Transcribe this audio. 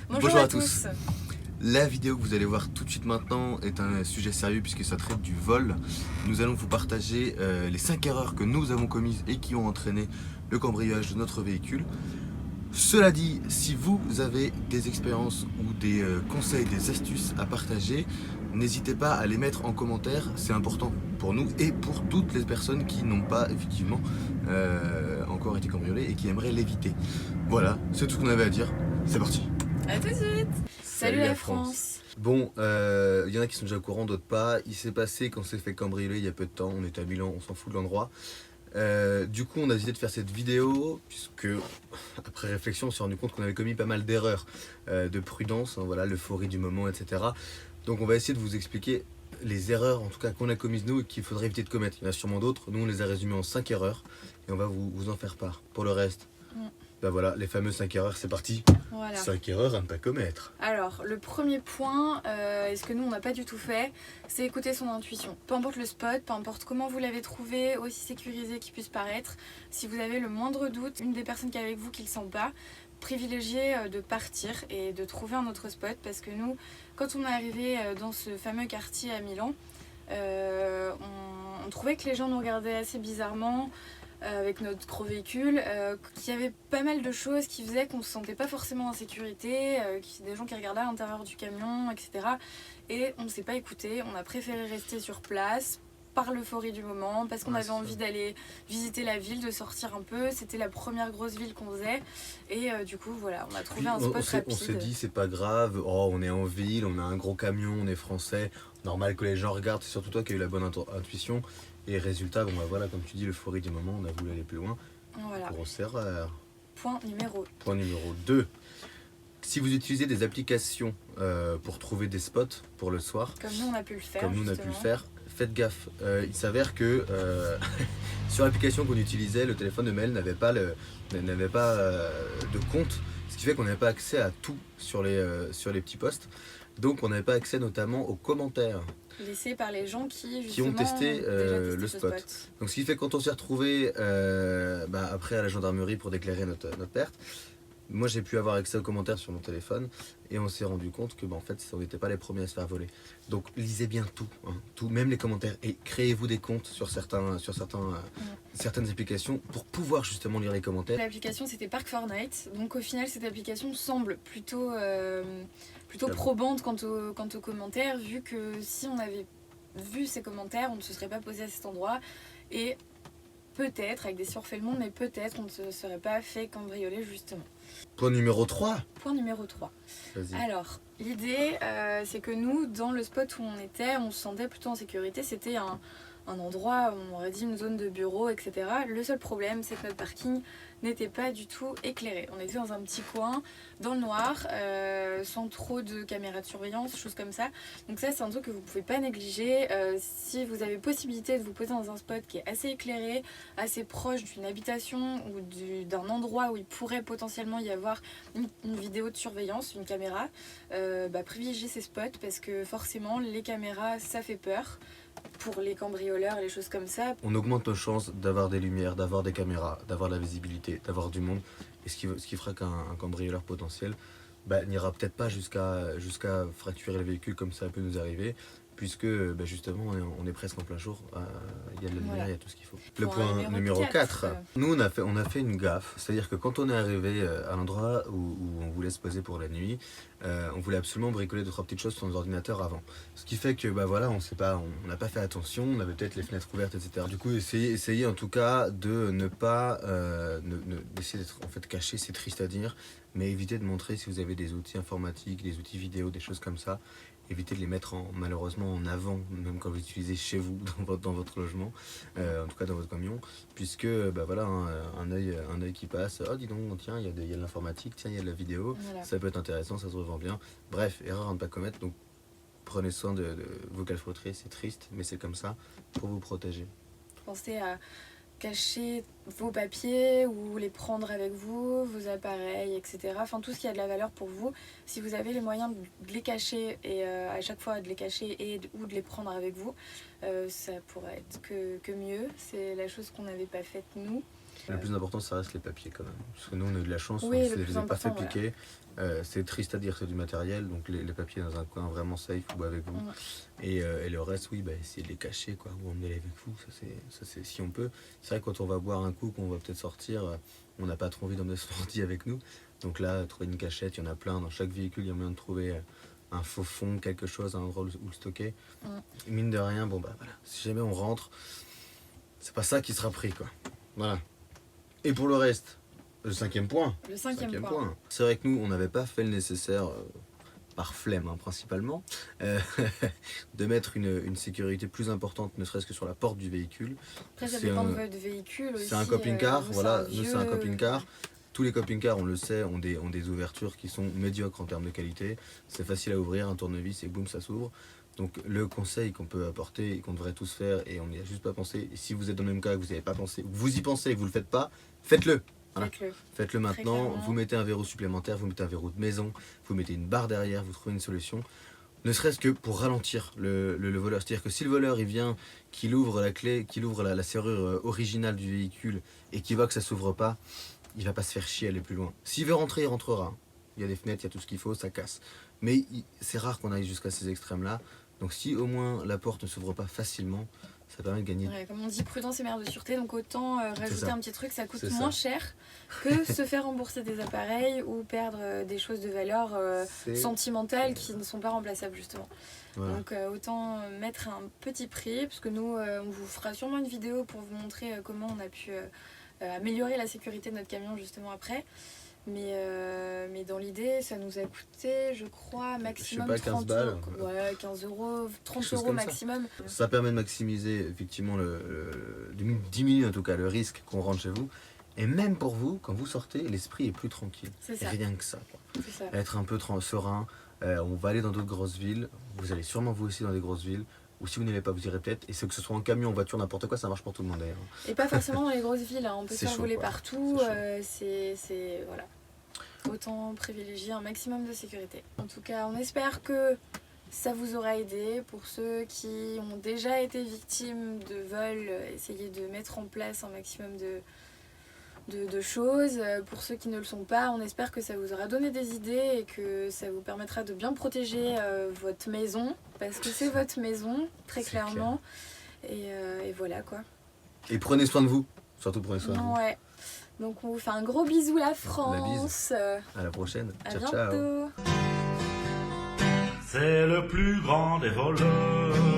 Bonjour à tous. La vidéo que vous allez voir tout de suite maintenant est un sujet sérieux puisque ça traite du vol. Nous allons vous partager les 5 erreurs que nous avons commises et qui ont entraîné le cambriolage de notre véhicule. Cela dit, si vous avez des expériences ou des conseils, des astuces à partager, n'hésitez pas à les mettre en commentaire, c'est important pour nous et pour toutes les personnes qui n'ont pas effectivement encore été cambriolées et qui aimeraient l'éviter. Voilà, c'est tout ce qu'on avait à dire, c'est parti. A tout de suite. Salut la France. Bon, y en a qui sont déjà au courant, d'autres pas. Il s'est passé qu'on s'est fait cambrioler il y a peu de temps, on était à Milan, on s'en fout de l'endroit. Du coup on a décidé de faire cette vidéo puisque après réflexion on s'est rendu compte qu'on avait commis pas mal d'erreurs de prudence, hein, voilà, l'euphorie du moment, etc. Donc on va essayer de vous expliquer les erreurs en tout cas qu'on a commises nous et qu'il faudrait éviter de commettre. Il y en a sûrement d'autres, nous on les a résumées en 5 erreurs et on va vous en faire part. Pour le reste, ben voilà, les fameuses 5 erreurs, c'est parti. Voilà. 5 erreurs à ne pas commettre. Alors, le premier point, et ce que nous on n'a pas du tout fait, c'est écouter son intuition. Peu importe le spot, peu importe comment vous l'avez trouvé, aussi sécurisé qu'il puisse paraître, si vous avez le moindre doute, une des personnes qui est avec vous qui ne le sent pas, privilégiez de partir et de trouver un autre spot parce que nous, quand on est arrivé dans ce fameux quartier à Milan, on trouvait que les gens nous regardaient assez bizarrement avec notre gros véhicule, qu'il y avait pas mal de choses qui faisaient qu'on ne se sentait pas forcément en sécurité, des gens qui regardaient à l'intérieur du camion, etc. Et on ne s'est pas écouté, on a préféré rester sur place par l'euphorie du moment, parce qu'on avait envie d'aller visiter la ville, de sortir un peu. C'était la première grosse ville qu'on faisait. Et du coup, voilà, on a trouvé un spot rapide. On s'est dit, c'est pas grave, oh, on est en ville, on a un gros camion, on est français, normal que les gens regardent, c'est surtout toi qui as eu la bonne intuition. Et résultat, bon bah voilà, comme tu dis, l'euphorie du moment, on a voulu aller plus loin. Voilà. Grosse erreur. Point numéro 2. Si vous utilisez des applications pour trouver des spots pour le soir, comme nous on a pu le faire, faites gaffe. Il s'avère que sur l'application qu'on utilisait, le téléphone de Mel n'avait pas de compte, ce qui fait qu'on n'avait pas accès à tout sur les petits posts. Donc on n'avait pas accès notamment aux commentaires laissés par les gens qui ont testé le spot. Donc ce qui fait que quand on s'est retrouvé après à la gendarmerie pour déclarer notre perte, moi j'ai pu avoir accès aux commentaires sur mon téléphone et on s'est rendu compte que en fait on n'était pas les premiers à se faire voler. Donc lisez bien tout, hein, tout, même les commentaires, et créez-vous des comptes sur certaines applications pour pouvoir justement lire les commentaires. L'application c'était Park4Night, donc au final cette application semble plutôt probante quant aux commentaires, vu que si on avait vu ces commentaires on ne se serait pas posé à cet endroit et peut-être, avec des surfaits le monde, mais peut-être on ne se serait pas fait cambrioler justement. Point numéro 3. Point numéro 3. Vas-y. Alors, l'idée, c'est que nous, dans le spot où on était, on se sentait plutôt en sécurité. C'était un endroit, on aurait dit une zone de bureau, etc. Le seul problème, c'est que notre parking n'était pas du tout éclairé. On était dans un petit coin, dans le noir, sans trop de caméras de surveillance, choses comme ça. Donc ça, c'est un truc que vous ne pouvez pas négliger. Si vous avez possibilité de vous poser dans un spot qui est assez éclairé, assez proche d'une habitation ou d'un endroit où il pourrait potentiellement y avoir une vidéo de surveillance, une caméra, privilégiez ces spots parce que forcément, les caméras, ça fait peur. Pour les cambrioleurs et les choses comme ça. On augmente nos chances d'avoir des lumières, d'avoir des caméras, d'avoir de la visibilité, d'avoir du monde. Et ce qui fera qu'un cambrioleur potentiel n'ira peut-être pas jusqu'à fracturer le véhicule comme ça peut nous arriver, puisque justement on est presque en plein jour, il y a de la lumière, il y a tout ce qu'il faut. Le point numéro 4. Nous on a fait une gaffe, c'est-à-dire que quand on est arrivé à l'endroit où on voulait se poser pour la nuit, on voulait absolument bricoler 2-3 petites choses sur nos ordinateurs avant. Ce qui fait que on n'a pas fait attention, on avait peut-être les fenêtres ouvertes, etc. Du coup essayez en tout cas de ne pas d'essayer d'être en fait caché, c'est triste à dire, mais évitez de montrer si vous avez des outils informatiques, des outils vidéo, des choses comme ça. Évitez de les mettre malheureusement en avant, même quand vous utilisez chez vous, dans votre logement, en tout cas dans votre camion, puisque un œil qui passe, oh dis donc, tiens, il y a de l'informatique, tiens, il y a de la vidéo, voilà. Ça peut être intéressant, ça se revend bien. Bref, erreur à ne pas commettre, donc prenez soin de vos calfeutries, c'est triste, mais c'est comme ça, pour vous protéger. Pensez à cacher vos papiers ou les prendre avec vous, vos appareils, etc. Enfin tout ce qui a de la valeur pour vous. Si vous avez les moyens de les cacher et à chaque fois de les cacher ou de les prendre avec vous, ça pourrait être que mieux. C'est la chose qu'on n'avait pas faite nous. Le plus important, ça reste les papiers quand même. Parce que nous, on a eu de la chance, Oui, on le ne plus les a pas fait important, piquer. C'est triste à dire, c'est du matériel, donc les papiers dans un coin vraiment safe ou avec vous. Et le reste, oui, essayer de les cacher, quoi, ou emmener-les avec vous, ça c'est si on peut. C'est vrai que quand on va boire un coup, qu'on va peut-être sortir, on n'a pas trop envie d'emmener son ordi avec nous. Donc là, trouver une cachette, il y en a plein. Dans chaque véhicule, il y a moyen de trouver un faux fond, quelque chose, un endroit où le stocker. Mine de rien, bon voilà, si jamais on rentre, c'est pas ça qui sera pris, quoi. Voilà. Et pour le reste, le cinquième point. Le cinquième point. C'est vrai que nous, on n'avait pas fait le nécessaire, par flemme principalement, de mettre une sécurité plus importante, ne serait-ce que sur la porte du véhicule. Après, ça dépend de votre véhicule aussi. C'est un camping-car, voilà, nous c'est un camping-car. Tous les camping-cars, on le sait, ont des ouvertures qui sont médiocres en termes de qualité. C'est facile à ouvrir, un tournevis et boum, ça s'ouvre. Donc le conseil qu'on peut apporter et qu'on devrait tous faire, et on n'y a juste pas pensé, et si vous êtes dans le même cas, que vous n'y avez pas pensé, vous y pensez et que vous ne le faites pas, faites-le. Voilà. Faites-le maintenant, vous mettez un verrou supplémentaire, vous mettez un verrou de maison, vous mettez une barre derrière, vous trouvez une solution. Ne serait-ce que pour ralentir le voleur. C'est-à-dire que si le voleur il vient, qu'il ouvre la clé, qu'il ouvre la serrure originale du véhicule et qu'il voit que ça s'ouvre pas, il va pas se faire chier à aller plus loin. S'il veut rentrer, il rentrera. Il y a des fenêtres, il y a tout ce qu'il faut, ça casse. Mais c'est rare qu'on aille jusqu'à ces extrêmes-là. Donc si au moins la porte ne s'ouvre pas facilement, ça permet de gagner. Comme on dit, prudence est mère de sûreté, donc autant rajouter un petit truc, ça coûte moins cher que se faire rembourser des appareils ou perdre des choses de valeur sentimentale qui ne sont pas remplaçables justement. Voilà. Donc autant mettre un petit prix, parce que nous, on vous fera sûrement une vidéo pour vous montrer comment on a pu améliorer la sécurité de notre camion justement après. Mais dans l'idée, ça nous a coûté, je crois, maximum 15 balles. Ouais, 15 euros, 30 euros maximum. Ça permet de maximiser effectivement, diminuer en tout cas le risque qu'on rentre chez vous. Et même pour vous, quand vous sortez, l'esprit est plus tranquille. C'est rien que ça, quoi. C'est ça. Être un peu serein. On va aller dans d'autres grosses villes. Vous allez sûrement vous aussi dans des grosses villes. Ou si vous n'allez pas, vous irez peut-être. Et c'est que ce soit en camion, en voiture, n'importe quoi, ça marche pour tout le monde d'ailleurs. Et pas forcément dans les grosses villes, on peut se faire voler partout. Voilà. Autant privilégier un maximum de sécurité. En tout cas, on espère que ça vous aura aidé. Pour ceux qui ont déjà été victimes de vols, essayez de mettre en place un maximum de choses. Pour ceux qui ne le sont pas, on espère que ça vous aura donné des idées et que ça vous permettra de bien protéger votre maison, parce que c'est votre maison, très clairement. Et voilà quoi. Et prenez soin de vous, surtout prenez soin de vous. Ouais. Donc on vous fait un gros bisou la France. À la prochaine. Ciao, ciao. C'est le plus grand des voleurs.